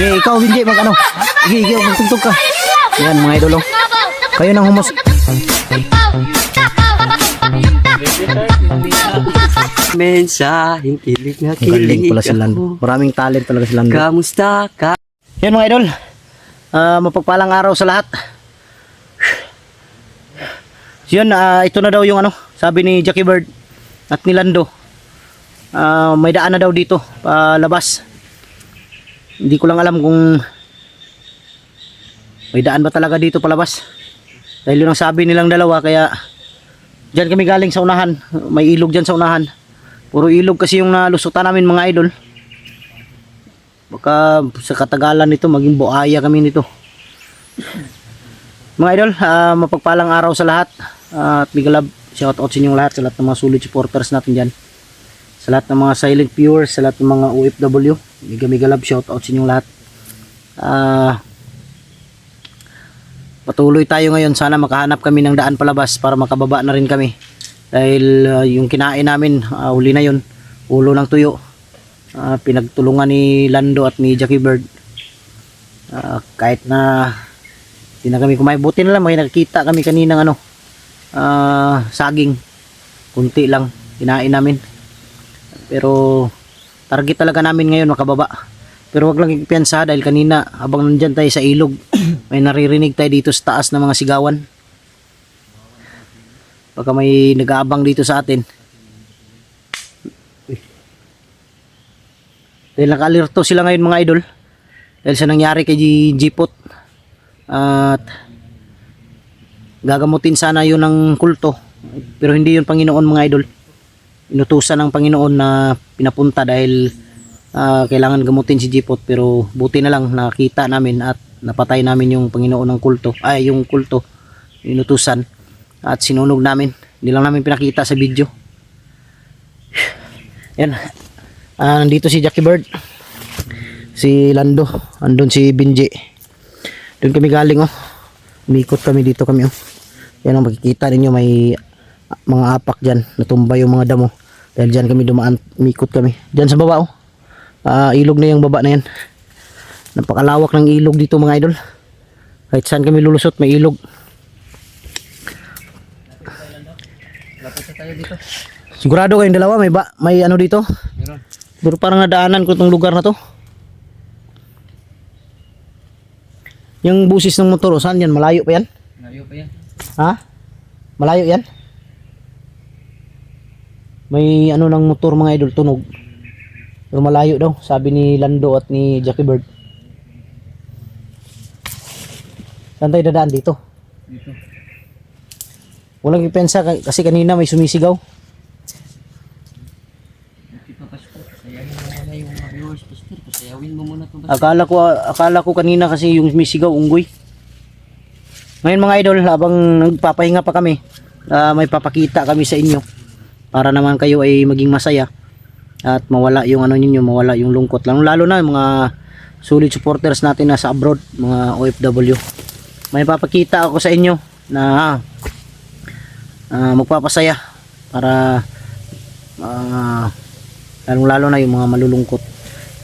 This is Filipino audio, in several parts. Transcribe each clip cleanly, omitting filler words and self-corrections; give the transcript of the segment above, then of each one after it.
ikaw hindi mag ano. Sige, magtugtog ka. Yan mga idol oh. Kayo nang humus. Mensaheng kilig na Galing kilig pala si Lando. Maraming talent talaga si Lando. Kamusta ka? Yan mga idol. Mapagpalang araw sa lahat. Yun, ito na daw yung ano, sabi ni Jackie Bird at ni Lando. May daan na daw dito palabas. Hindi ko lang alam kung may daan ba talaga dito palabas. Dahil yun ang sabi nilang dalawa, kaya dyan kami galing sa unahan. May ilog dyan sa unahan. Puro ilog kasi yung nalusutan namin mga idol. Baka sa katagalan nito maging buhaya kami nito. Mga idol, mapagpalang araw sa lahat. At big love, shout out sa inyong lahat, sa lahat ng mga solid supporters natin dyan, sa lahat ng mga silent viewers, sa lahat ng mga OFW. Mega love, shout out sa inyong lahat. Patuloy tayo ngayon, sana makahanap kami ng daan palabas para makababa na rin kami. Dahil yung kinain namin, huli na yun, ulo ng tuyo. Pinagtulungan ni Lando at ni Jackie Bird. Kahit na hindi na kami kumain, buti na lang may nakikita kami kaninang ano, saging, kunti lang kinain namin. Pero target talaga namin ngayon makababa. Pero wag lang ipiyansa dahil kanina habang nandyan tayo sa ilog may naririnig tayo dito sa taas ng mga sigawan. Baka may nag-aabang dito sa atin. Dahil naka-alerto sila ngayon mga idol dahil sa nangyari kay Jipot. At gagamutin sana yun ng kulto, pero hindi yun Panginoon mga idol. Inutusan ng Panginoon na pinapunta dahil kailangan gamutin si Jipot. Pero buti na lang nakita namin at napatay namin yung Panginoon ng kulto, yung kulto, inutusan, at sinunog namin. Hindi lang namin pinakita sa video. Yan, nandito si Jackie Bird, si Lando, andun si Binji. Doon kami galing oh. Umikot kami dito kami oh. Yan ang makikita ninyo, may mga apak dyan, natumba yung mga damo. Dahil dyan kami dumaan, umikot kami. Dyan sa baba oh. Ilog na yung baba na yan. Napakalawak ng ilog dito mga idol. Kahit saan kami lulusot may ilog. Sigurado kayong dalawa may ano dito? Meron. Pero parang nadaanan ko itong lugar na to. Yung busis ng motor, saan yan? Malayo pa yan? Malayo pa yan. Ha? Malayo yan? May ano ng motor mga idol, tunog. Pero malayo daw, sabi ni Lando at ni Jackie Bird. Saan tayo dadaan dito? Dito. Walang ipensa kasi kanina may sumisigaw. Sayawin mo muna yung mga viewers, pastor. Sayawin mo muna ito. Akala ko kanina kasi yung sumisigaw, unggoy. Ngayon mga idol, habang nagpapahinga pa kami, may papakita kami sa inyo para naman kayo ay maging masaya at mawala yung ano ninyo, mawala yung lungkot, lalo na yung mga solid supporters natin na sa abroad, mga OFW. May papakita ako sa inyo na magpapasaya para lalo na yung mga malulungkot.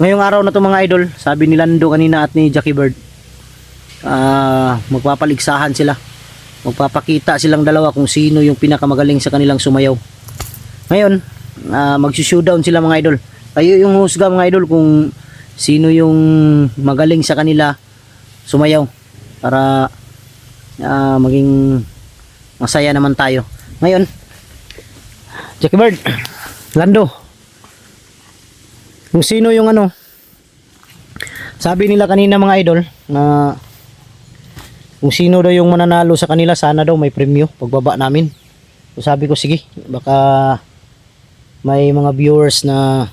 Ngayong araw na to mga idol, sabi ni Lando kanina at ni Jackie Bird, magpapaligsahan sila, magpapakita silang dalawa kung sino yung pinakamagaling sa kanilang sumayaw. Ngayon magsi-showdown sila mga idol. Kayo yung husga mga idol kung sino yung magaling sa kanila sumayaw para maging masaya naman tayo. Ngayon Jackie Bird, Lando, kung sino yung ano, sabi nila kanina mga idol na kung sino daw yung mananalo sa kanila, sana daw may premyo pagbaba namin. So sabi ko sige, baka may mga viewers na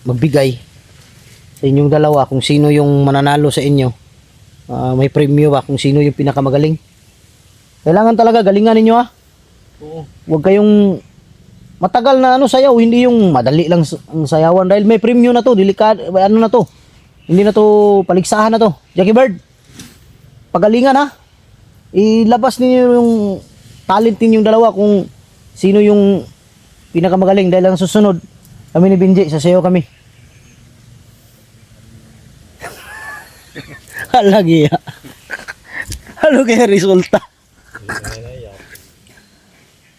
magbigay sa inyong dalawa kung sino yung mananalo sa inyo. May premyo ba kung sino yung pinakamagaling. Kailangan talaga galingan ninyo ha. Oo. Huwag kayong matagal na ano sayaw, hindi yung madali lang ang sayawan dahil may premyo na to, delikado, ano na to. Hindi na to paligsahan na to. Jackie Bird, pagalingan ha. Ilabas niyo yung talent ninyong dalawa kung sino yung pinakamagaling dahil ang susunod kami ni Binji sasayaw kami. Lagi ya. Ano kaya resulta?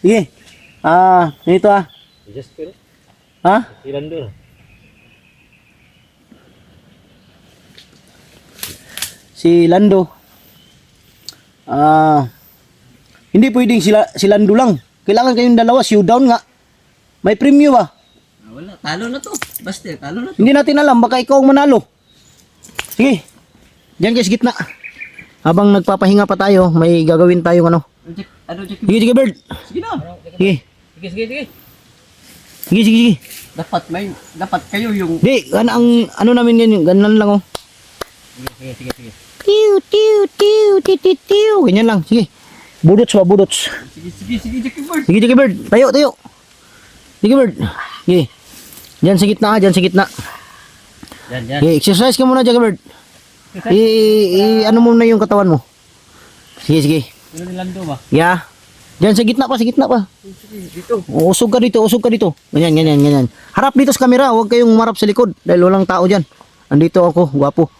Sige. Ito Just pero. Ha? Ilan doon? Si Lando. Hindi pwedeng si Lando lang. Kailangan kayong dalawa, showdown nga. May premyo ba? Wala, talo na to. Basta, talo na to. Hindi natin alam, baka ikaw ang manalo. Sige. Diyan kayo sa gitna. Habang nagpapahinga pa tayo, may gagawin tayong ano. Ano, Jack? Sige, sige, Bird. Sige na. Sige. Sige. Sige, sige, sige. Dapat kayo yung... Di, ano namin yan, ganun lang oh. Sige. Tiu, tiu, tiu, tiu, tiu, tiu. Ganyan lang, sige. Budots ba, budots. Sige, Jackie Bird. Sige, sige, Bird. Tayo. Sige, Bird. Sige. Diyan sa gitna, diyan sa gitna. Yan. Sige, exercise ka muna, Jackie Bird. Ano mo na yung katawan mo. Sige. Ano ni Lando ba? Yeah. Diyan sa gitna pa. Sige, dito. Usog ka dito. Ganyan. Harap dito sa camera, huwag kayong marap sa likod dahil walang tao diyan. Andito ako, gwapo.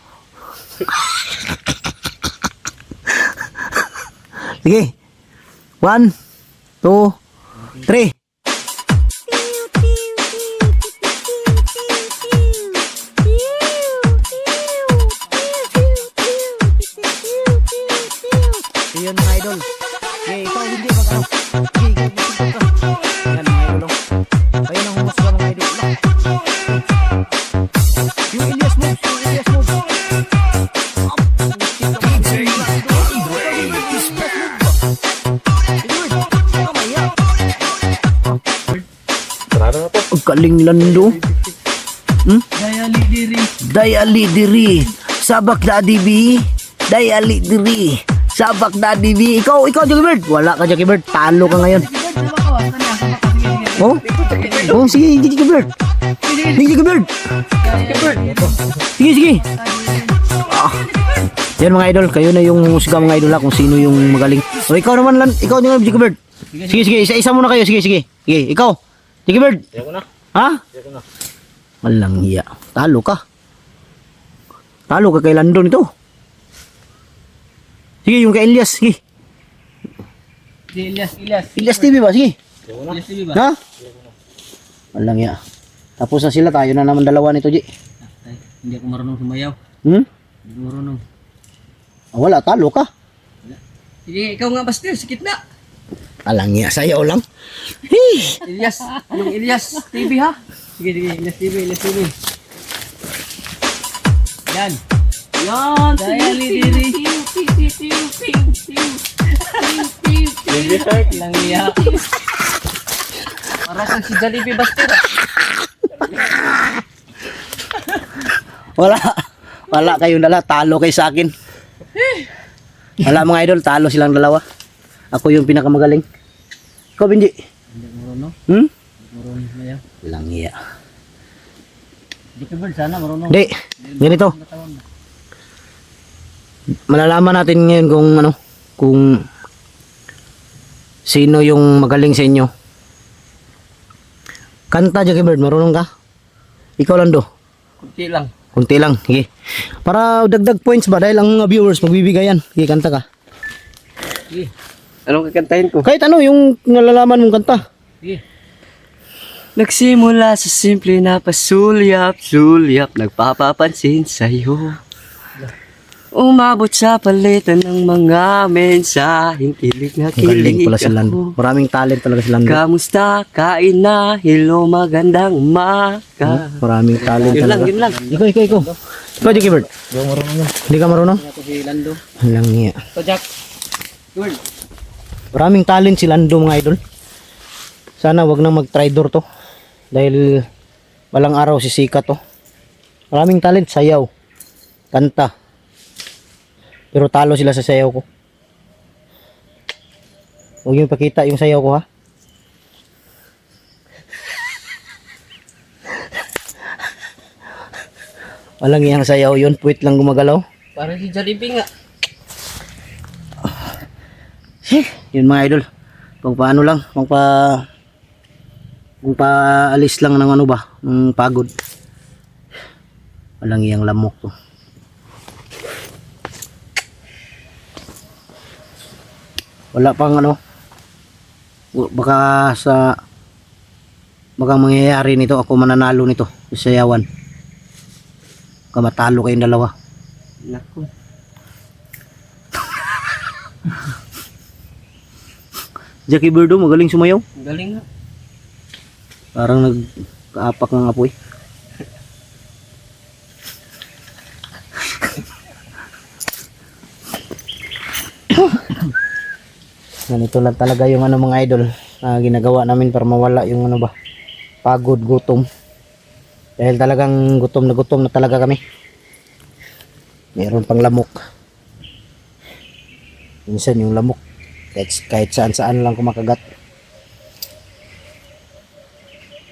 Sige. 1, 2, 3. Yun mga idol. Okay, ikaw hindi mag-ano. Okay, ka. Yan mga idol. Kayo nang humusga mga idol. Yung Elias moves. Ang kaling Lando. Dayali diri. Sabak dadi bi. Dayali diri. Sabak dadi bi. Ikaw Jackie Bird. Wala ka Jackie Bird. Talo ka ngayon. Oh, sige Jackie Bird. Sige. Yan mga idol, kayo na yung musika mga idol kung sino yung magaling. O ikaw naman ikaw yung Jackie Bird. Sige, isa muna kayo. Sige, ikaw. Jackie Bird. Ha? Walang hiya. Talo ka kay Lando nito. Sige, yung kay Elias, sige. Elias TV ba? Sige. Elias TV ba? Ha? Walang hiya. Tapos na sila, tayo na naman dalawa nito, Ji. Ay, hindi ako marunong sumayaw. Hindi ko marunong. Wala, talo ka. Sige, ikaw nga basta, sikit na. Walang hiya, sayaw lang. Yung Elias TV ha? Sige, Elias TV. Yan. Dayali diri. Lang iya. Para kang si Jollibee Buster. Wala kayong dala, talo kayo sa akin. Wala mga idol, talo silang dalawa. Ako yung pinakamagaling. Ikaw, Benji. Hindi marunong. Marunong sumayaw. Walang hiya. Jackie Bird, sana marunong. Hindi, ganito. Malalaman natin ngayon kung sino yung magaling sa inyo. Kanta, Jackie Bird, marunong ka? Ikaw, Lando. Kunti lang, sige. Para dagdag points ba dahil ang mga viewers magbibigayan. Sige, kanta ka. Sige. Anong kakantahin ko? Kahit ano yung nalalaman mong kanta. Sige. Nagsimula sa simple na pasulyap-sulyap, nagpapapansin sa'yo. Umabot sa palitan ng mga mensaheng kilig na Galing kilig pala si Lando. ako. Maraming talent talaga si Lando. Kamusta? Kain na? Hello, magandang umaga. Maraming talent Yun lang, talaga. yun lang. Ikaw. Ikaw, Jackie Bird. Hindi ka marunong? Ako si Lando. Walang hiya. So, Jack. Good. Maraming talent si Lando mga idol. Sana wag na mag-tridor to. Dahil walang araw sisikat to. Maraming talent, sayaw, kanta. Pero talo sila sa sayaw ko. Huwag yung pakita yung sayaw ko ha. Walang iyang sayaw yun, puwit lang gumagalaw. Parang si Jollibee nga. Yun mga idol. Kung paano lang, kung paalis lang ng ano ba, ng pagod. Walang iyang lamok to. Wala pang ano. Baka mangyayari nito, ako mananalo nito sa sayawan. Kamatalo kayong dalawa. Naku. Jackie Birdo, magaling sumayaw. Galing nga. Parang nagkaapak ng apoy. Ganito lang talaga yung ano mga idol na ginagawa namin para mawala yung ano ba, pagod, gutom. Dahil talagang gutom na talaga kami. Meron pang lamok. Minsan yung lamok kahit saan lang kumakagat.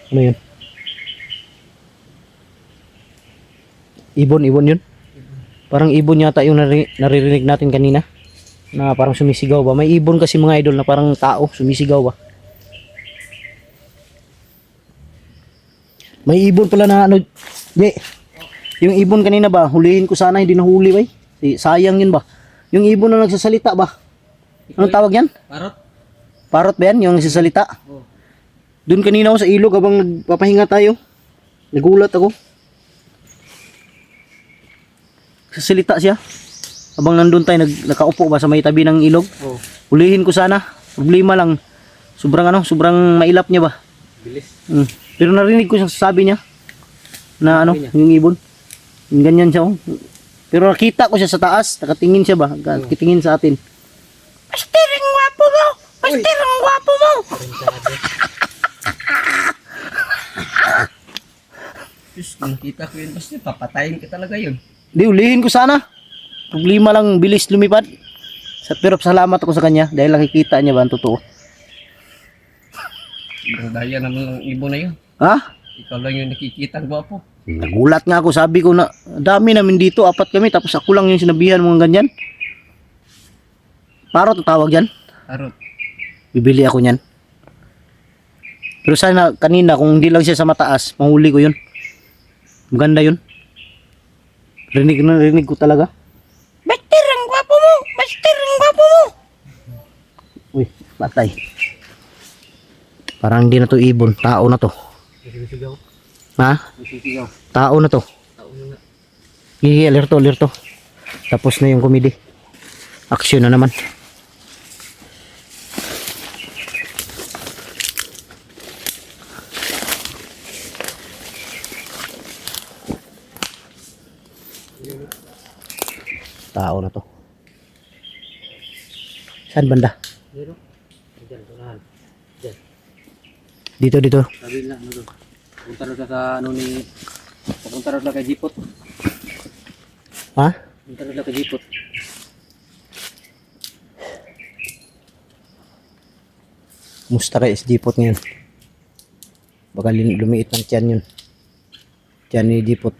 Ano yun? Ibon yun? Parang ibon yata yung naririnig natin kanina. Na parang sumisigaw ba? May ibon kasi mga idol na parang tao sumisigaw ba? May ibon pala na ano, yung ibon kanina ba, hulihin ko sana, hindi nahuli ba? Sayang yun ba? Yung ibon na nagsasalita ba? Anong tawag yan? Parot? Parot ba yan? Yung nagsasalita? Oo. Doon kanina ako sa ilog habang nagpapahinga tayo. Nagulat ako. Sasalita siya. Habang nandun tayo, nakaupo ba sa may tabi ng ilog? Oo. Hulihin ko sana. Problema lang. Sobrang mailap niya ba? Bilis. Pero narinig ko siya sabi niya na ano, niya? yung ibon. Yung ganyan siya. Oh. Pero nakita ko siya sa taas. Nakatingin siya ba? Nakatingin sa atin. Master, ang gwapo mo! Master, ang gwapo mo! Diyos, kung kita ko yun, basta papatayin ka talaga yun. Di, ulihin ko sana. Problema lang, bilis lumipad. Pero salamat ako sa kanya dahil nakikita niya ba ang totoo. Ang daya naman ng ibon na yun. Ha? Ikaw lang yung nakikita, gwapo. Nagulat nga ako, sabi ko na dami namin dito, 4 kami, tapos ako lang yung sinabihan mga ganyan. Parot ang tawag dyan. Parot. Bibili ako niyan. Pero sana kanina kung hindi lang siya sa mataas, mahuli ko yun. Maganda yun. Rinig ko talaga. Master, ang gwapo mo! Master, ang gwapo mo! Uy, patay. Parang hindi na to ibon, tao na to. Sisigaw. Ha? Sisigaw. Tao na to. Tao na nga. Gigi, alerto. Tapos na yung komedi. Action na naman. Tao na to. Saan banda? Dito. Diyan, tunahan. Diyan. Dito. Sabi na, ano doon. Punta rin sa ano ni... Punta rin kay Jipot. Ha? Punta rin kay Jipot. Musta kay Dipot ngayon? Baka lumiit ng tiyan yun. Tiyan ni Dipot.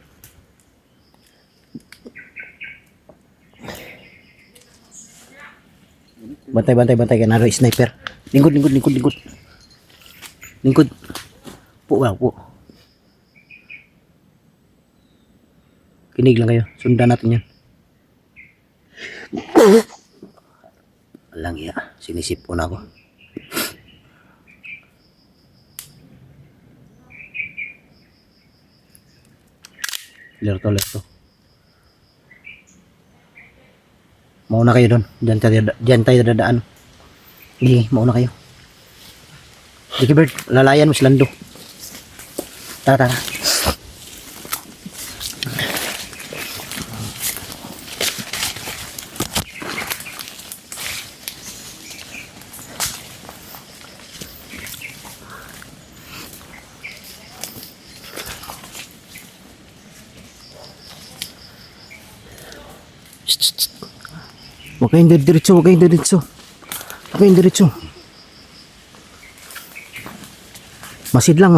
Bantay ka. Naro sniper. Lingkod. Lingkod. Po. Kinig lang kayo. Sundan natin yan. Alang iya. Sinisip ko na ako. Lerto. Mauna kayo doon. Diyan tayo dadaan. Hindi, mauna kayo. Diki Bird, lalayan mo si Lando. Tara. Huwag kayong diretso. Masid lang.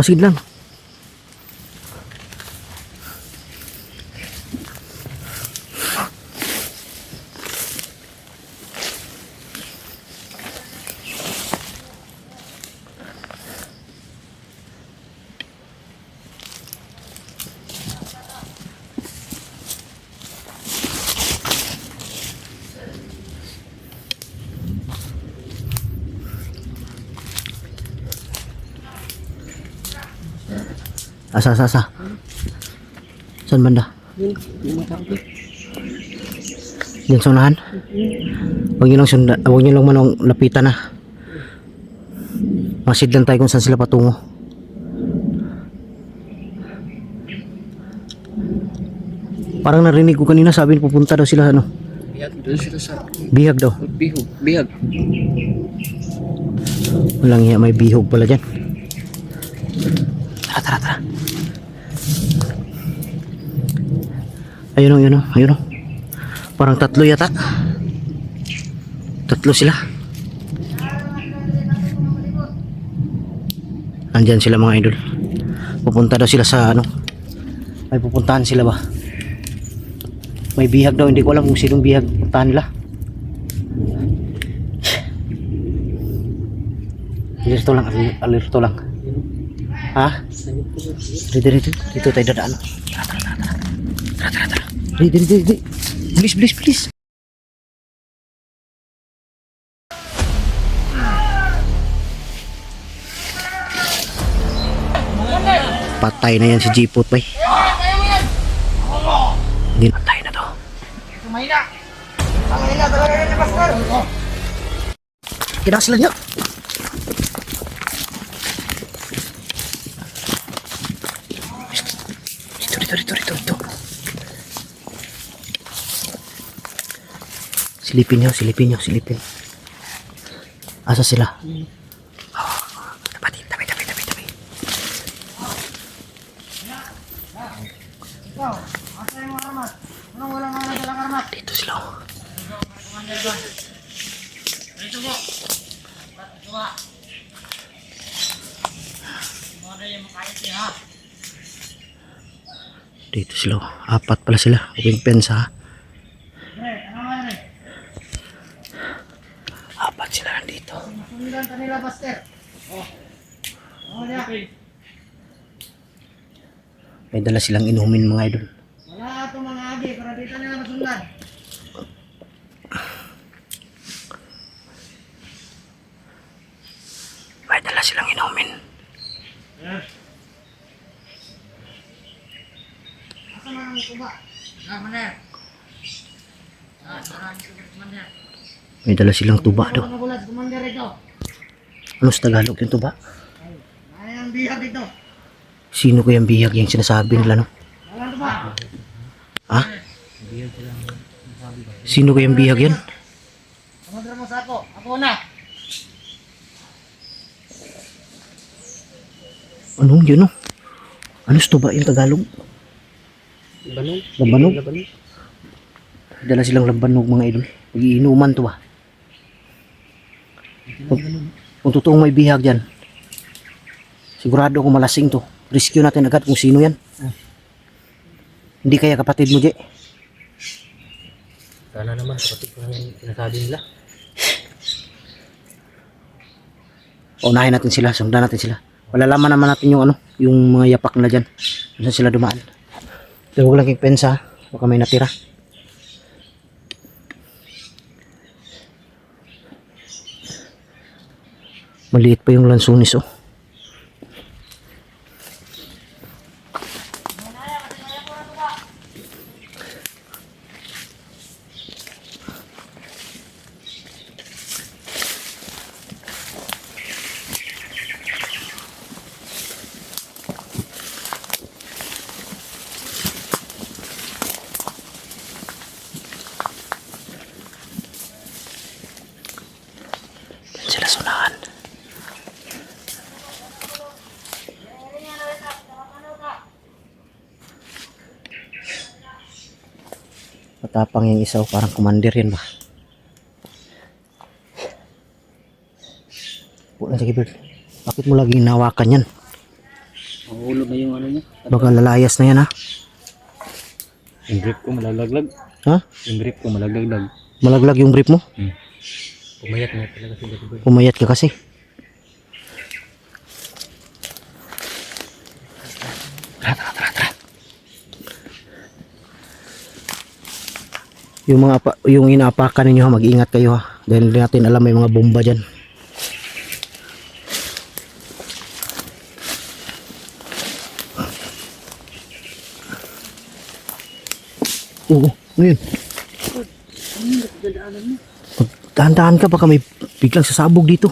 Asa. Saan banda? Yun, yung matapos. Diyan sa unahan? Huwag nyo lang huwag nyo lang manong lapitan na. Masid lang tayo kung saan sila patungo. Parang narinig ko kanina sabi pupunta daw sila ano. Bihag doon sila sa... Bihag daw. Bihag. Walang iya, may bihog pala dyan. Tara. Ayun o. Parang tatlo yata. Tatlo sila. Andyan sila mga idol. Pupunta daw sila sa ano. May pupuntahan sila ba? May bihag daw. Hindi ko alam kung sinong bihag puntahan nila. Alerto lang. Ha? Dito tayo dadaan. Tara. Dito. Please. Patay na yan si Jeepot, bay. Hindi patay na to. Kinasala niya. Dito. Silipin niyo. Asa sila? Tabi. Dito sila. Dito sila. Apat pala sila. Huwag pensa. Apat sila nandito. May dala silang inumin mga idol. Wala ito mga agi, para dito nila masundan. May dala silang inumin. Asa man ang tuba? Maner. Marami sugat maner. May dala silang tuba daw. Ano bulat kumander ito? Ano sa Tagalog yung tuba? Ay ang bihag dito. Sino ko yung bihag yung sinasabi nila no? Wala tuba. Ha? Sino ko yung bihag yan? Kumandra mo sa ako. Ako na. Anong yun no? Ano sa tuba yung Tagalog? Labanog? Dala silang labanog mga idol. Iinuman to ba? Kung totoong may bihag dyan, sigurado kung malasing to. Rescue natin agad kung sino yan. Hindi kaya kapatid mo, Je? Sana naman, kapatid ko yung sinasabi nila. Unahin natin sila, sundan natin sila. Malalaman naman natin yung ano, yung mga yapak nila dyan. Saan sila dumaan. Pero huwag lang kayong pensa, baka may natira. Maliit pa yung lansunis, oh. Yan sila sunahan. Matapang yung isa, parang commander yan ba? Pulang sa keyboard. Bakit mo laging nawakan yan? Mahulog na yung ano niya. Baka lalayas na yan ha? Yung grip ko malaglag. Ha? Yung grip ko malaglag. Malaglag yung grip mo? Pumayat na talaga sila. Pumayat ka kasi. Tara. Yung inaapakan ninyo ha, mag-ingat kayo ha. Dahil hindi natin alam may mga bomba dyan. Oo, ngayon. Dahan-dahan ka, baka may biglang sasabog dito.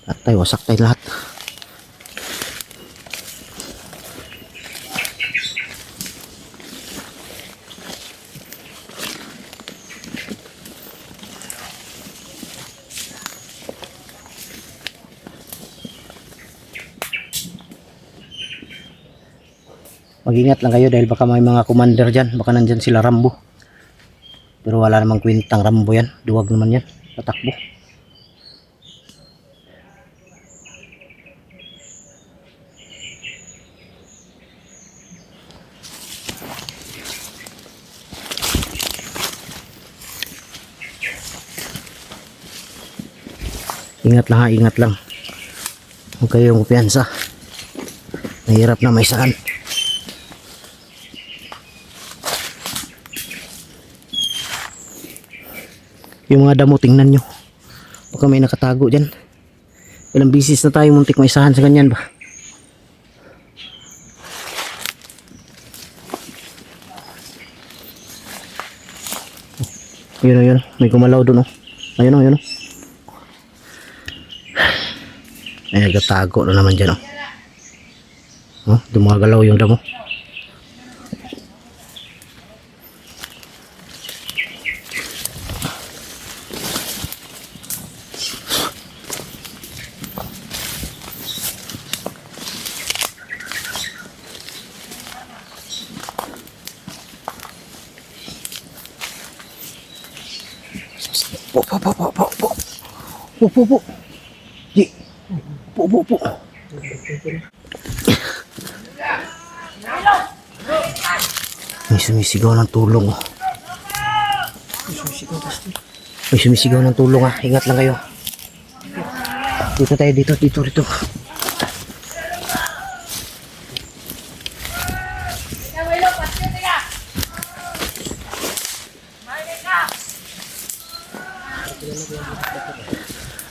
At tayo, wasak tayo lahat. Mag-ingat lang kayo dahil baka may mga commander dyan. Baka nandyan sila Rambo. Pero wala namang kwentang Rambo yan. Duwag naman yan. Tatakbo. Ingat lang ha, ingat lang. Huwag kayong kumpiyansa. Mahirap na may saan. Yung mga damo, tingnan nyo. Baka may nakatago dyan. Ilang bisis na tayo muntik maisahan sa ganyan ba? Ayun, ayun. May gumalaw dun, oh. Ayun, oh, ayun, oh. Ay, nagtatago na naman dyan, oh. Oh, dumagalaw yung damo. Po, po, po, po, po, po. Po, po, po. Di. Po, po, po. May sumisigaw ng tulong. May sumisigaw ng tulong, ah. Ingat lang kayo. Dito tayo, dito, dito, dito.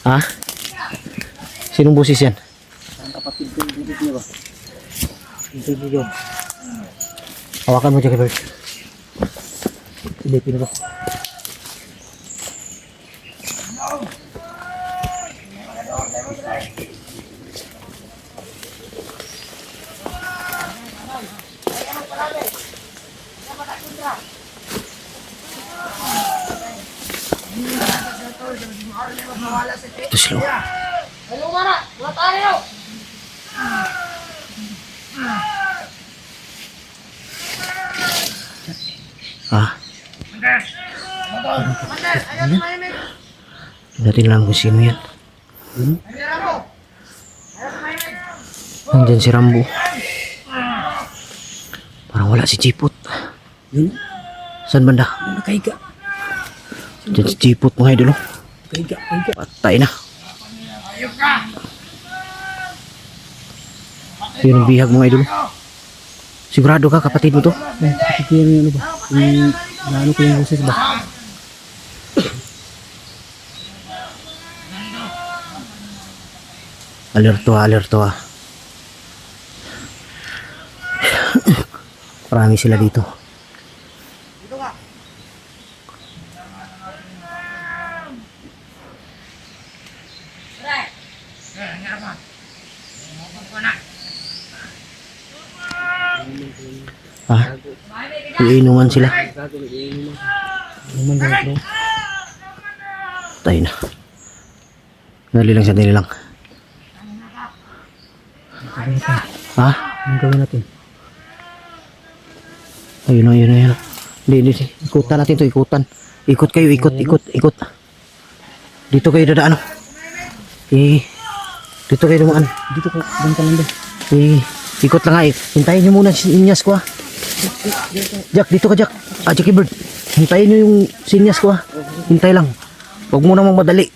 Ha? Sinong busis yan? Ang kapatid ko yung niya ba? Hindi yun. Hawakan mo, Jackie Bird. Silipin mo. Ito sila. Hello, Mara! Wala tayo! Ah, Mander! Ayaw tumahimik! natin lang kung sino yan. Ayaw mo! Ayaw tumahimik! Nandyan si Rambo. Parang wala si Chipot. Saan banda? Nakahiga. Diyan si Chipot, mga idol. Oh. Kahiga, kahiga. Patay na. Ayaw ka! Yun ang bihag, mga idol. Sigurado ka, kapatid mo to? Ito yung ano ba? Yung ano ko yung boses ba? Alerto, alerto, ah. Marami sila dito. Dito ka! Ha? Iinuman sila. Naman dito. Tayo na. Dali lang, sandali lang. Ha? Anong gawin natin? Ayun, ayun, ayun. Hindi, hindi. Ikutan natin to, ikutan. Ikot kayo, ikot, ikot, ikot. Dito kayo dadaan. Dito kayo dumaan. Dito ko, banta lang din. Ikot lang nga eh. Hintayin nyo muna si Inyas ko, ah. Jack, dito ka, Jack. Ah, Jackie Bird. Hintayin nyo yung si Inyas ko, ah. Hintay lang. Huwag mo namang madali.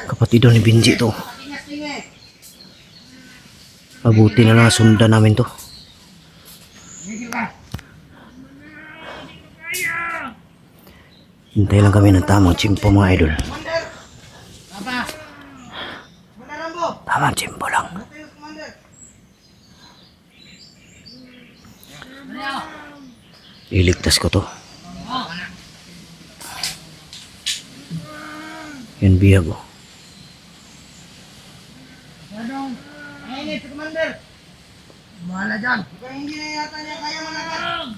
Kapatid daw ni Benji to. Mabuti na lang sundan namin to. Hintay lang kami ng tamang tsimpo, mga idol. Papa! Mana Rambo! Tamang tsimpo lang. Iligtas ko to. Yan biyag oh. Masyadong mainit si Commander. Bahala dyan. Kaya hindi na yata niya kaya managat.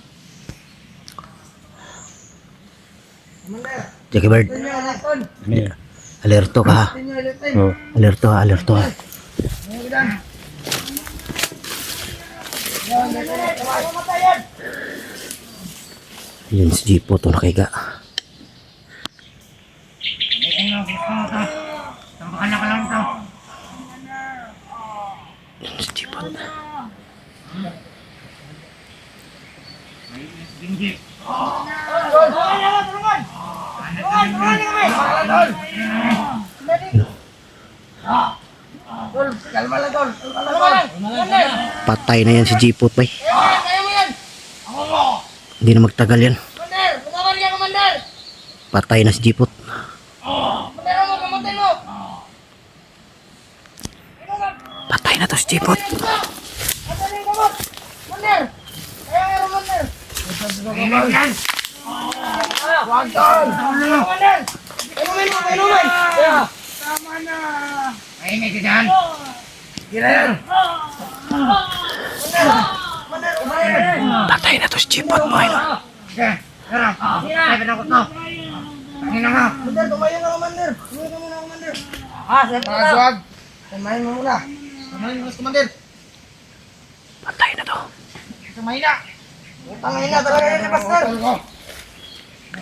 Commander, Jackie Bird, ito niyo alaton. alerto ka ha. Ito niyo alaton. Alerto ha, alerto ha. Ngayon ko dyan. Yan, matayan. Yun si Jipo to nakahiga. Tampakan ka lang ito. Yun si Jipo. Kalma lang, Tol. Kalma lang. Patay na yan si Jipo bay. Kaya mo yan. Ako mo. Hindi na magtagal yan. Commander, bumaba niya, Commander. Patay na si Jipo. Commander, mo, kamatay mo. Patay na to si Jipo. Asan yung gamot? Commander. Kaya nga, Commander. Inom yan. Huwag, Tol. Commander. Inumin mo, inumin. Tama na. Mainit ka dyan. Gila yan. Commander, umayin. Patay na to si Jipo mga idol. Okay, tara. Sabi na ko to. Tangin na nga. Commander, tumayo na, Commander. Tumayo ka muna, Commander. Sir. Wag. Tumayo mo muna. Tumayo mo, Commander. Patay na to. Tumayo na. Tangin na talaga yan, Pastor.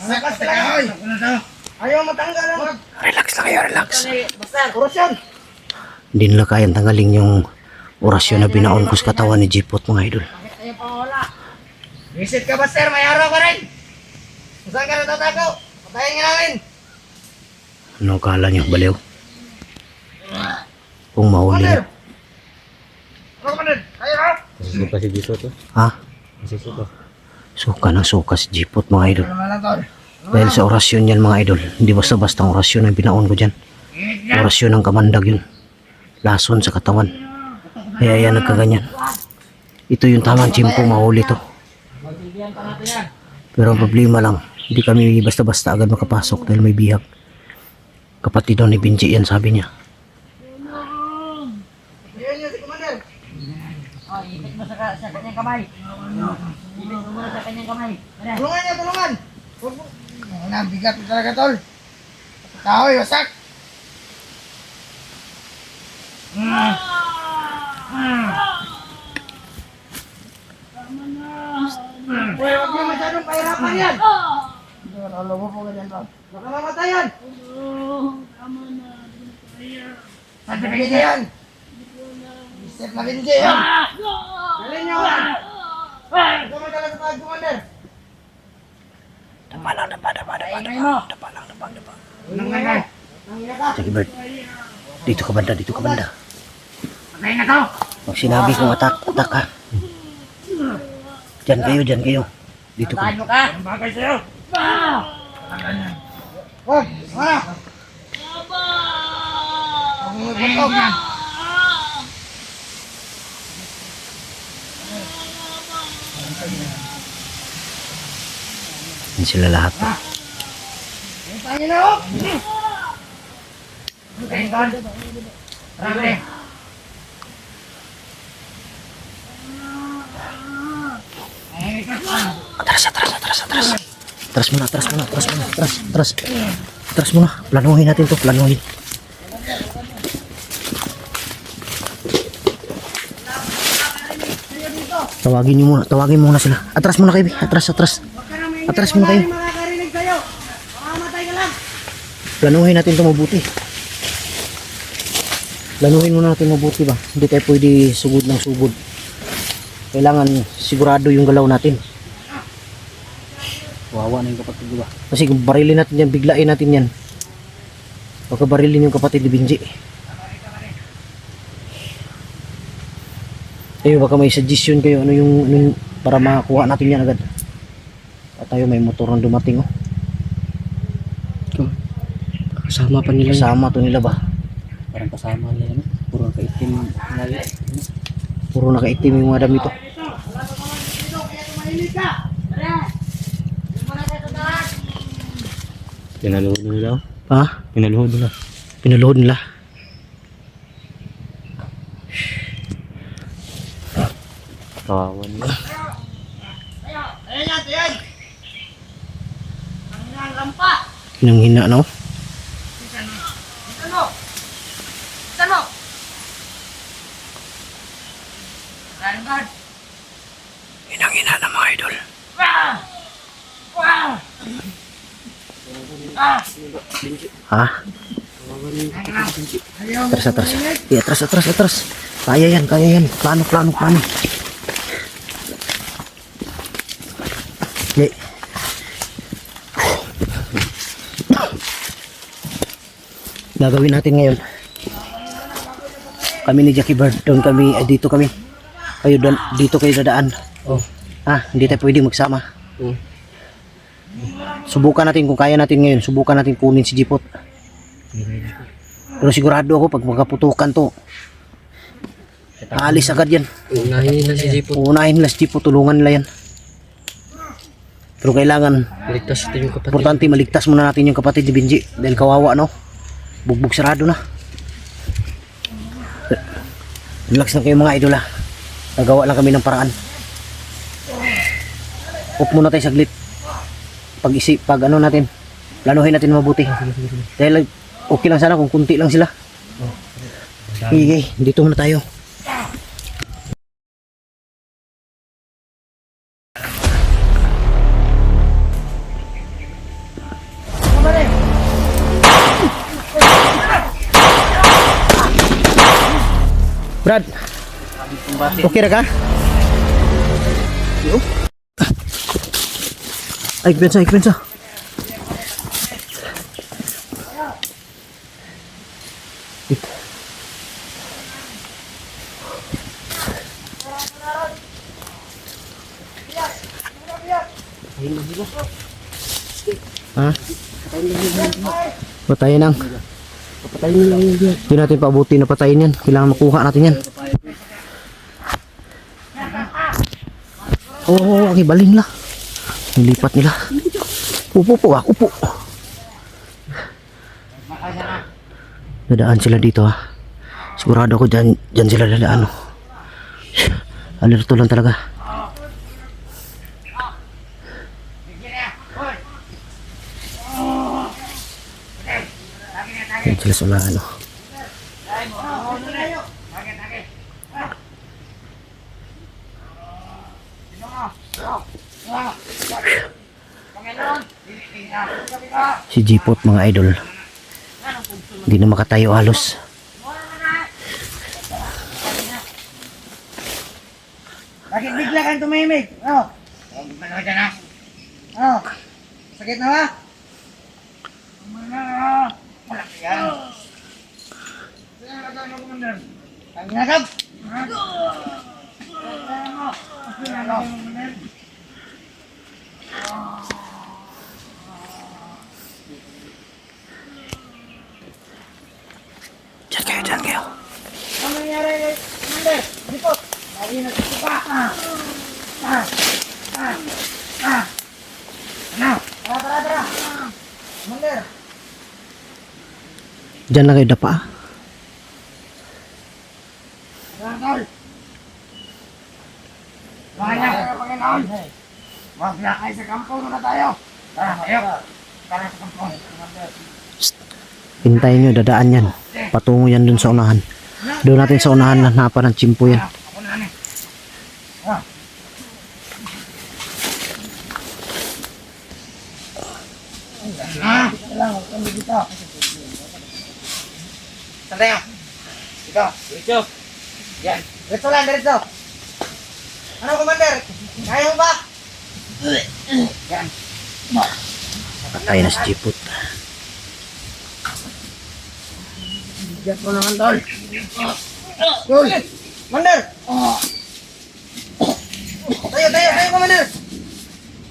Lakas talaga. Ayaw matanggal ang Relax lang kayo, relax. Pastor. Korosyon. Hindi nila kayang tanggalin yung orasyon na binaon ko sa katawan ni Jipot mga idol. Ayaw pa wala. Visit ka, Pastor. May araw ka rin. Kung saan ka natatago? Patayin nga namin. Ano kala nyo, baliw? Kung mahuli Commander. nyo. Ano, Commander? Ayaw ka? Ha? Suka ng suka si Jipot mga idol. Ano lang, Tol? Dahil sa orasyon yan mga idol. Hindi basta-basta ang orasyon ang binaon ko dyan. Orasyon ng kamandag yun. Lason sa katawan. Kaya yan nagkaganyan. Ito yung tamang tiyempo mahuli to. Magbibiyan pa natin yan. Pero ang problema lang, hindi kami basta-basta agad makapasok dahil may bihag. Kapatid daw ni Benji yan sabi niya. Ayan yun si Commander. Oh, ipit mo sa kanyang kamay. Ipit mo muna sa kanyang kamay. Tulungan niya, tulungan. Ang bigat mo talaga, Tol. Kahoy, wasak. Uy, huwag mo masyadong pahirapan yan. Lolo mo po ganyan, Tol. Baka mamatay yan. Saan si Benji yan? Step na Benji yan. Galing niyo. Ikaw mo talaga sa pag, Commander. Dapa lang, dapa. Ingay mo. Dapa lang. Nangingay. Nangingay ka. Jackie Bird, dito ka banda, dito ka banda. Patay na to. Pag sinabi kong atak ka. Diyan kayo. Dito ka. Tahan mo ka. Ang bagay sa'yo. Huwag. Wala. Huwag mo ipatog. Yan sila lahat. Tayo na, oh. Tayo ka. Marami. Atras muna. Planuhin natin to, planuhin. Tawagin muna sila. Atras muna kayo, atras muna kayo. Makakarinig sa'yo. Mamamatay ka lang. Planuhin natin to mabuti. Planuhin muna natin mabuti ba? Hindi tayo pwede sugod ng sugod. Kailangan sigurado yung galaw natin. Wawa na yung kapatid ba? Kasi kung barilin natin yan, biglain natin yan. Baka barilin yung kapatid ni Benji. Ayun, baka may suggestion kayo ano yung para makakuha natin yan agad. At tayo may motor na dumating oh. Kasama pa nila. Kasama to nila ba? Parang kasama nila. No? Puro kaitim. Puro nakaitim yung mga damit to. Kaya tumahimik ka. Tara. Pinaluhod nila. Ha? Pinaluhod nila. Pinulood nila. Kawawa nila. Ayan. Ang lampa. Hinang-hina, no? Sano? Rangard. Hinang-hina na mga idol. Ha? Atras. Iya, atras. Kaya yan. Plano. Okay. Gagawin natin ngayon. Kami ni Jackie Bird, doon kami, dito kami. Kayo doon, dito kayo dadaan. Oh. Hindi tayo pwede magsama. Subukan natin kung kaya natin ngayon. Subukan natin kunin si Jipot. Pero sigurado ako pag magkaputukan to, aalis agad yan. Unahin nila si Jipot. Uunahin nila si Jipot, tulungan nila yan. Pero kailangan, Ligtas ito yung kapatid. importante maligtas muna natin yung kapatid ni Benji. Dahil kawawa, no? Bugbog sarado na. Relax lang kayo mga idol, ha. Nagawa lang kami ng paraan. Off muna tayo saglit. Pag ano natin, planuhin natin mabuti. Dahil okay lang sana kung kunti lang sila. Okay, dito muna tayo. Brad, okay na ka? Ay, pensa. Ha? Patayin lang. Papatayin nila yun dyan. Hindi natin paabuti na patayin yan. Kailangan makuha natin yan. Oo, okay, baling la. Nilipat nila. Upo. Dadaan sila dito, ha. Sigurado ko dyan sila dadaan, oh. Alerto lang talaga. Yan sila sa unahan, oh. Si Jipot mga idol, hindi na makatayo halos. Bakit bigla kang tumimik? Ano ka dyan, ha? Ano? Sakit na ba? Malaki yan. Ang ginagab? Diyan kayo. Ano nangyari kay Commander? Dito. Lagi nagsusuka. Ano? Tara. Commander. Diyan lang kayo dapa. Tol. Wala ka Panginoon. Wag na kayo sa kampo na tayo. Tara sa kampo. Commander. Hintayin nyo, dadaan yan. Patungo yan dun sa unahan. Doon natin sa unahan na napa ng chimpo yan. Ako na ni. Kailangan kami dito. Saan tayo? Dito. Yan. Diretso. Ano, Commander? Kaya mo ba? Yan. Patay na si Jipot. Bigat mo naman, Tol. Tol! Commander! Tayo, Commander!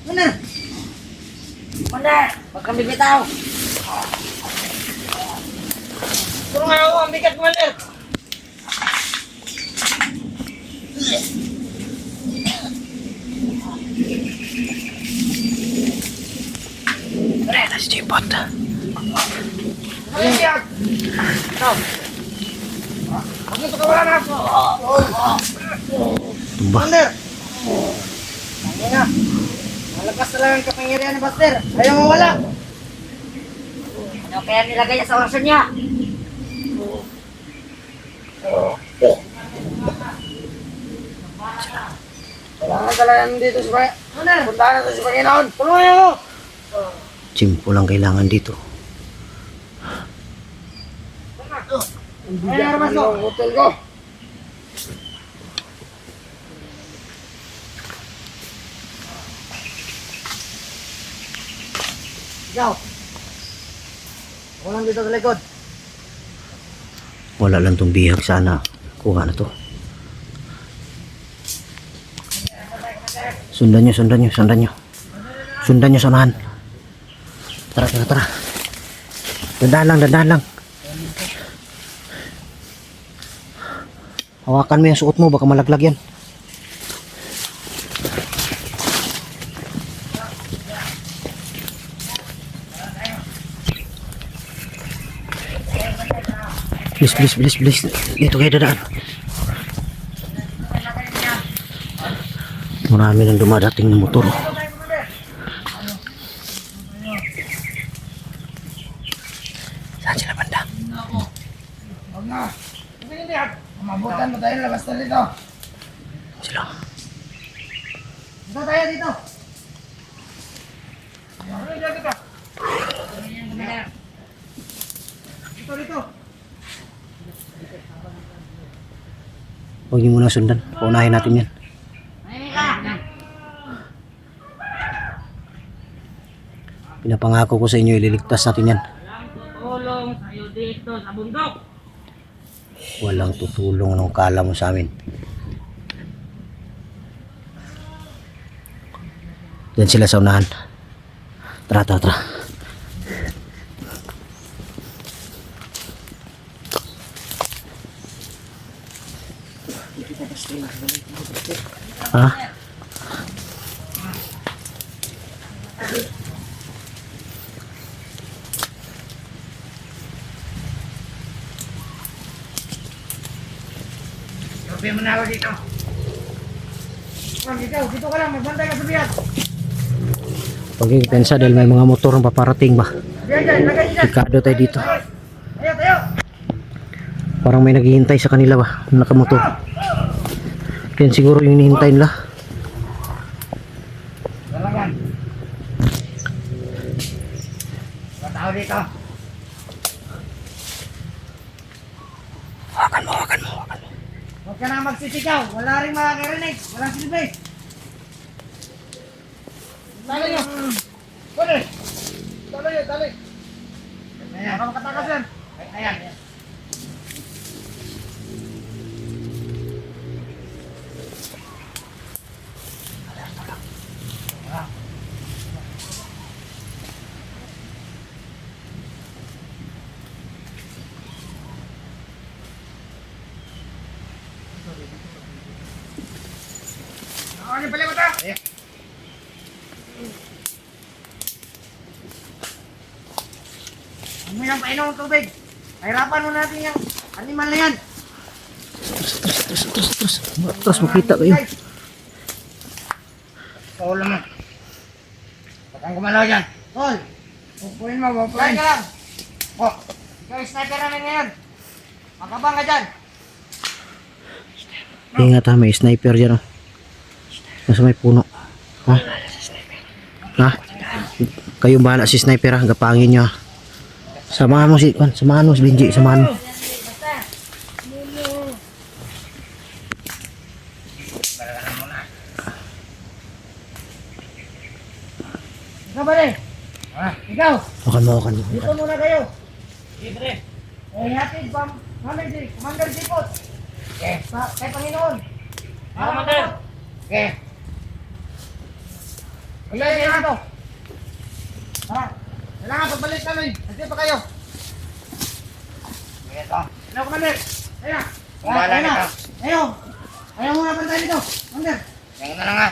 Commander! Huwag kang bibitaw! Tulungan ako, ang bigat, Commander! Patay na si Jipot. Bakit ka wala na? Tumba. Commander! Tangin na. Malakas talaga ang kapangyarihan ni Buster. Ayaw mo wala. Ano kaya nilagay niya sa orasyon niya? Kailangan talaga dito sa Panginoon. Puntahan natin sa Panginoon. Tulungan mo! Tsimpo lang kailangan dito. Ay, armas ko. Hotel ko. Ikaw. Ako lang dito sa likod. Wala lang tong bihag sana. Kuha na to. Sundan nyo, sundan nyo, sundan nyo. Sundan nyo, samahan. Tara, tara, tara. Dandahan lang, dandahan lang. Hawakan mo yung suot mo, baka malaglag yan. Please, please, please, please. Dito kayo dadaan. Marami nang dumadating ng motor. Saan sila banda? Huwag na. Hindi. Mabutan mo tayo. Labas na dito. Sila. Dito tayo dito. Dito, dito. Huwag niyo muna sundan. Paunahin natin yan. Pinapangako ko sa inyo, ililigtas natin yan. Tulong sa'yo dito sa bundok. Walang tutulong anong kala mo sa amin. Diyan sila sa unahan. Tara, tara, tara. Ha? Sabi mo na ako dito. Huwag ikaw. Dito ka lang. Magbantay ka sa biyat. Pagkikipensa dahil may mga motor ang paparating ba. Diyan, diyan. Lagay dyan. Pikado tayo dito. Tayo, tayo. Parang may naghihintay sa kanila ba. Nakamotor. Yan siguro yung hinihintay nila. Dalagan. Mga tao dito. Hawakan mo, hawakan mo, hawakan mo. Huwag ka na magsisigaw. Wala rin makakarinig. Walang silbi. Dali nyo. Pwede. Dali, dali. Ayan. Baka makatakas yan. Ayan. Ano pala mata? Ayan. Ano yung painom ng tubig? Kahirapan mo natin yung animal na yan. Terus makita kayo. Paul naman. Huwag kang gumalaw dyan. Paul! Pupuin mo, pupuin. Ka lang. Oh, ikaw yung sniper namin ngayon. Makabang ka dyan. Ingat ha, may sniper dyan. Oh. Nasa may puno. Ha? Ha? Kayong bahala si sniper ha. Gapangin nyo ha. Samahan mo si Benji. Samahan mo. Ikaw ba rin? Ikaw! Wakan mo, wakan mo. Dito muna kayo. Libre. Eh, hatid pa. Commander Jipot. Okay. Kay Panginoon. Commander. Okay. Wala yan dito. Tara. Kailangan pagbalik namin. Nandiyo pa kayo. Ito. Ano, Commander? Ayan. Kumala nito. Ayaw. Ayaw muna pantay dito. Commander. Yan na lang ha.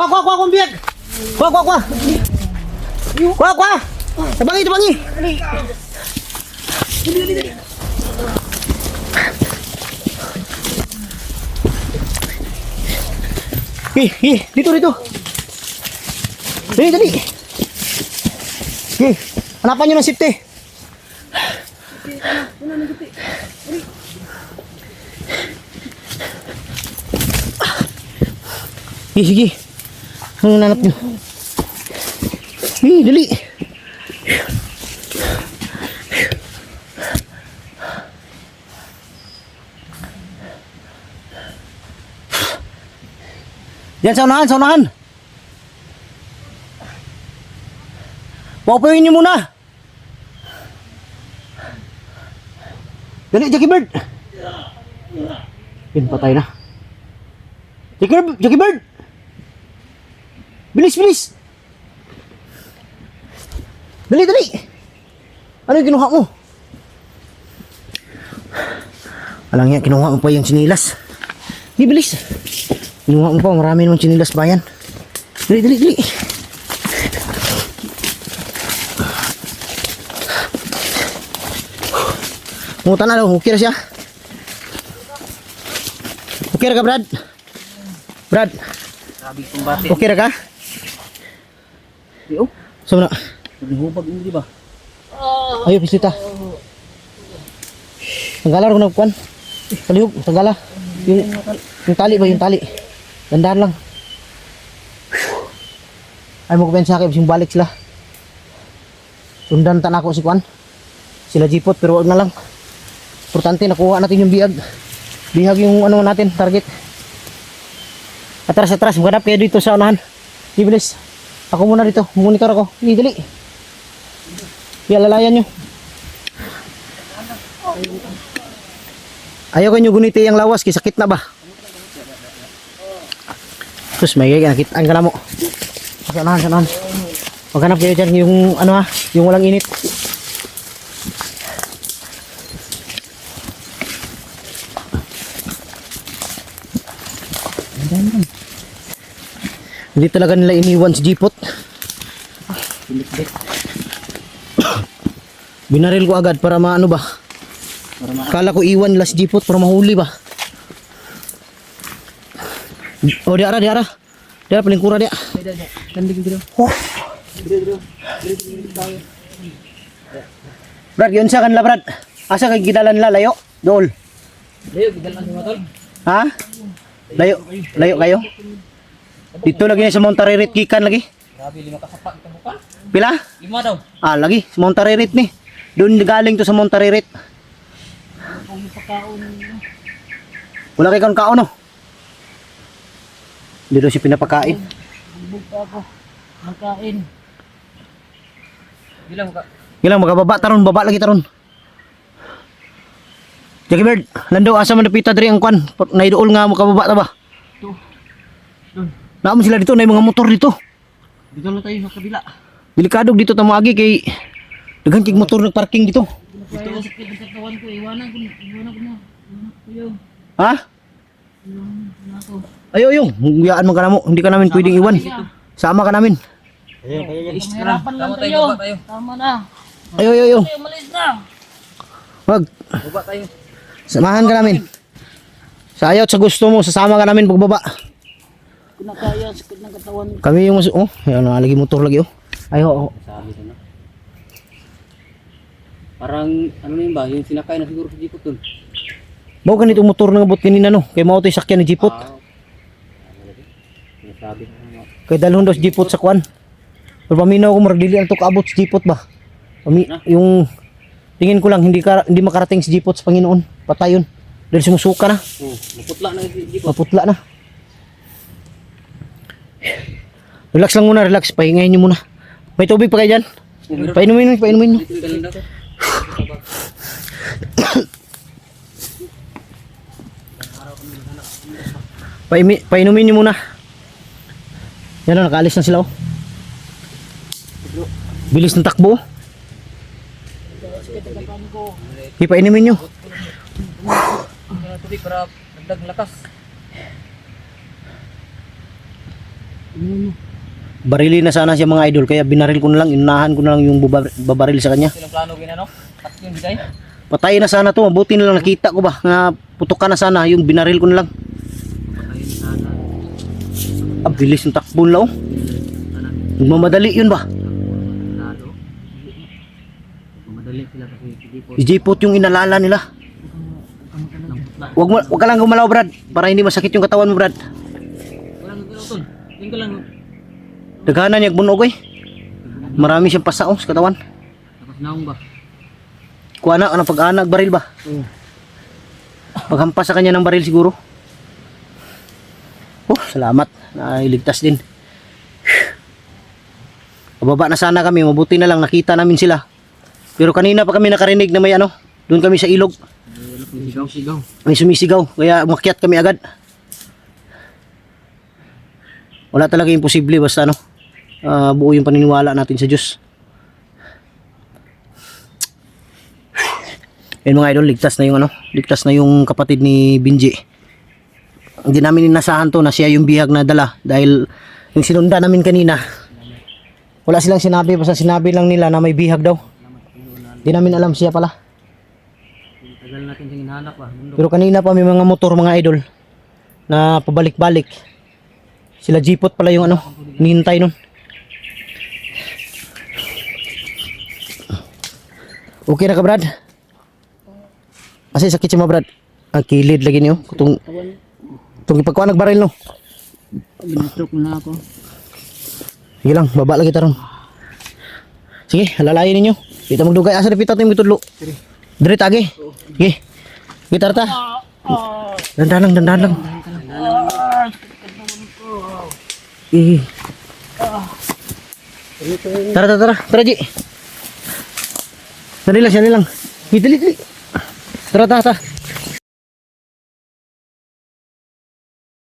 Kuha, biyak. Kuha. Kuha. Tabangi. Dito. Dali. Hanapan nyo ng safety. Sige. Anong nanap nyo? Dali. Diyan sa unahan. Paupuin nyo muna. Dali, Jackie Bird. Yun, patay na. Jackie Bird. Bilis. Dali. Ano yung kinuha mo? Alang yan, kinuha mo pa yung sinilas. Di, bilis. Kinuha mo pa, marami naman sinilas bayan. Dali. Mungutan na daw, okay na siya. Okay na ka, Brad? Sabi kong bate. Okay na ka? Di oh. So na. Hubag mo di ba? Ayo, pislita. Tanggala rin ko nagkuhan. Kalihog, tanggala. Yung tali ba, yung tali. Dandahan lang. Ay mo ko sa akin, yung balik sila. Sundan tan ako si Kwan. Sila jipot, pero wag na lang. Importante, nakuha natin yung bihag. Bihag yung ano natin, target. Atras, maghanap kayo dito sa unahan. Bibilis. Ako muna dito, monitor ako. Dali. Lalayan nyo. Ayaw ko nyo guniti yung lawas, kasi sakit na ba? Terus may nakita ang kalamo. Sa unahan. Maghanap kayo dyan yung ano ha, yung walang init. Hindi talaga nila iniwan si Jipot. Binaril ko agad para maano ba? Kala ko iwan nila si Jipot para mahuli ba? Oh, diara. Diara palingkura dia. Oh. Brad, yun sa kanila, Brad. Asa kay gidalan nila layo? Dool. Layo, gidalan si Matol. Ha? Layo kayo? Dito lagi na sa Mount Taririt gikan lagi. Grabe, 5 kasapak ito bukan. Pila? 5 daw. Lagi sa Mount Taririt ni. Doon galing to sa Mount Taririt. Wala kay kaon kaon no. Dito si pinapakain. Buka ako. Magkain. Bilang ka. Ilang magababa taron, baba lagi taron. Jackie Bird, lando asa man napita diri ang kwan. Naiduol nga mo kababa ta ba? Naamon sila dito, na mga motor dito. Dito na tayo sa kabila. Delikado dito tamo agi kay daghan kig motor nagparking dito. Dito ang sakit ng katawan ko. Iwanan ko na. Yun. Ha? Iwanan ako. Ayo, guyaan man ka namo, hindi ka namin pwedeng iwan. Sama ka namin. Mahirapan lang tayo. Tama na. Ayo. Tayo, malis na. Wag, Baba tayo. samahan ka namin. Sa ayaw at sa gusto mo, sasama ka namin pagbaba. Kung nakaya, sakit ng katawan. Kami yung ayan, lagi motor lagi Ayo. Sabi ko na. Parang ano na yun ba? Yung sinakay na siguro sa Jipot dun. Bawa ganito motor nga bot kanina no. Kay mao to'y sakyan ni Jipot. Sinasabi ko na. Kay dalhon daw si Jipot sa kwan. Pero paminaw ko marag dili ang to kaabot si Jipot ba. Yung tingin ko lang hindi makarating si Jipot sa Panginoon. Patay yun. Dahil sumusuka na. Maputla na yung Jipot. Maputla na. Relax lang muna, relax. Pahingayin nyo muna. May tubig pa kayo dyan? Painumin nyo. Dito yung galinda ko. Painumin nyo muna. Yan o, nakaalis na sila oh. Bilis ng takbo. Ipainumin nyo. Tubig para dagdag lakas. Barili na sana siya mga idol, kaya binaril ko na lang, inunahan ko na lang yung babaril sa kanya. Silang plano ginano? At yun, Jay? Patay na sana to, mabuti na lang nakita ko ba, nga putukan na sana, yung binaril ko na lang. Ayun sana. Bilis ng takbo nila oh. Nagmamadali yun ba? Lalo. Madali sila kasi hindi po. Ijipot yung inalala nila. Wag ka lang gumalaw Brad, para hindi masakit yung katawan mo Brad. Walang gano'n. Yung ka lang. Daghanan niya bunog eh. Marami siyang pasaong sa katawan. Tapos naong ba? Kuha na, ano pag-anak baril ba? Paghampas sa kanya ng baril siguro. Oh, salamat. Nailigtas din. Pababa na sana kami, mabuti na lang nakita namin sila. Pero kanina pa kami nakarinig na may ano, doon kami sa ilog. Sigaw. May sumisigaw, kaya umakyat kami agad. Wala talaga imposible basta ano, buo yung paniniwala natin sa Diyos. Ayun mga idol, ligtas na yung kapatid ni Binji. Hindi namin inasahan to na siya yung bihag na dala dahil yung sinunda namin kanina, wala silang sinabi, basta sinabi lang nila na may bihag daw. Hindi namin alam siya pala. Tagal natin siyang hinahanap ba? Pero kanina pa may mga motor mga idol na pabalik-balik. Sila jeepot pala yung ano, nihintay nun. Okay na ka Brad? Kasi sakit siya mga Brad. Ang kilid lagi niyo. Itong ipagkuha nagbaril no. Binastroke na ako. Sige lang, baba lagi tarong. Sige, halalayin ninyo. Kita magdugay. Asa na pita ito yung mitudlo? Dire tagi. Sige. Gitar ta. Dandan lang. Eh. Tara, Ji. Dali lang. Dali. Tara.